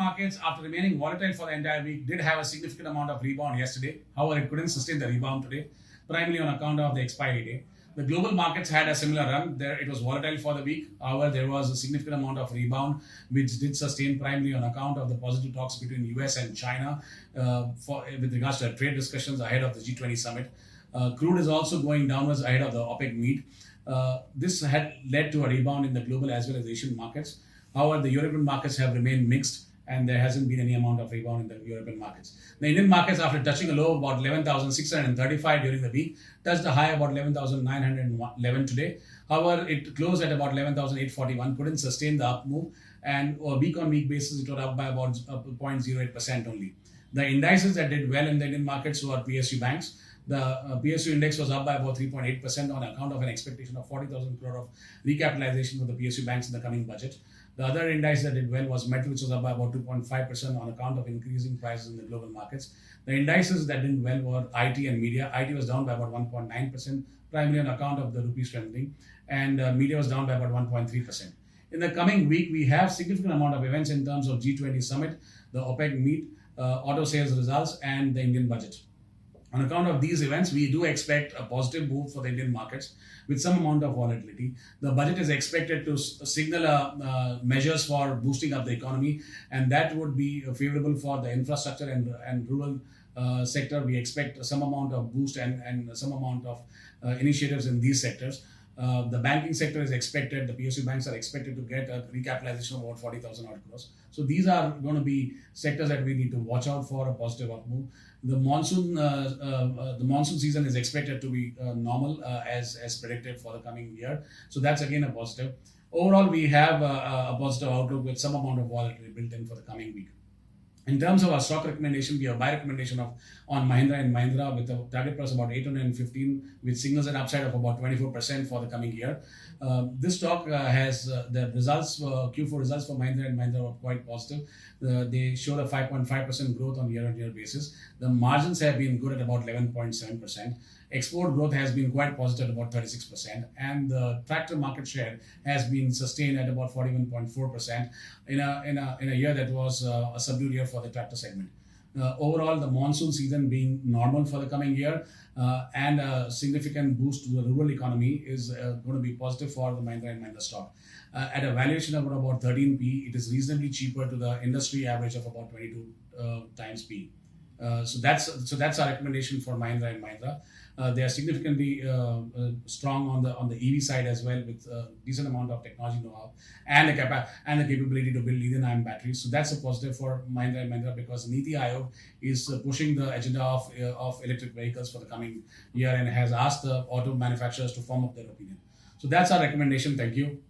markets, after remaining volatile for the entire week, did have a significant amount of rebound yesterday. However, it couldn't sustain the rebound today, primarily on account of the expiry day. The global markets had a similar run. There, it was volatile for the week. However, there was a significant amount of rebound, which did sustain primarily on account of the positive talks between US and China with regards to trade discussions ahead of the G20 summit. Crude is also going downwards ahead of the OPEC meet. This had led to a rebound in the global as well as Asian markets. However, the European markets have remained mixed, and there hasn't been any amount of rebound in the European markets. The Indian markets, after touching a low of about 11,635 during the week, touched a high about 11,911 today. However, it closed at about 11,841, couldn't sustain the up move, and on a week-on-week basis, it was up by about 0.08% only. The indices that did well in the Indian markets were PSU banks. The PSU index was up by about 3.8% on account of an expectation of 40,000 crore of recapitalization for the PSU banks in the coming budget. The other index that did well was metal, which was up by about 2.5% on account of increasing prices in the global markets. The indices that did well were IT and media. IT was down by about 1.9%, primarily on account of the rupee strengthening, and media was down by about 1.3%. In the coming week, we have significant amount of events in terms of G20 summit, the OPEC meet, auto sales results, and the Indian budget. On account of these events, we do expect a positive move for the Indian markets with some amount of volatility. The budget is expected to signal measures for boosting up the economy, and that would be favorable for the infrastructure and rural sector. We expect some amount of boost and some amount of initiatives in these sectors. The banking sector is expected, the PSU banks are expected to get a recapitalization of about 40,000 odd crores. So these are going to be sectors that we need to watch out for a positive up move. The monsoon season is expected to be normal as predicted for the coming year. So that's again a positive. Overall, we have a positive outlook with some amount of volatility built in for the coming week. In terms of our stock recommendation, we have a buy recommendation on Mahindra and Mahindra with a target price about 815, which signals an upside of about 24% for the coming year. This stock has the results, Q4 results for Mahindra and Mahindra were quite positive. They showed a 5.5% growth on year-on-year basis. The margins have been good at about 11.7%. Export growth has been quite positive at about 36%, and the tractor market share has been sustained at about 41.4% in a year that was a subdued year for the tractor segment. Overall, the monsoon season being normal for the coming year and a significant boost to the rural economy is going to be positive for the Mahindra and Mahindra stock. At a valuation of about 13p, it is reasonably cheaper to the industry average of about 22 times p. So that's our recommendation for Mahindra and Mahindra. They are significantly strong on the EV side as well, with a decent amount of technology know-how and the capability to build lithium-ion batteries. So that's a positive for Mahindra and Mahindra because Niti Aayog is pushing the agenda of electric vehicles for the coming year and has asked the auto manufacturers to form up their opinion. So that's our recommendation. Thank you.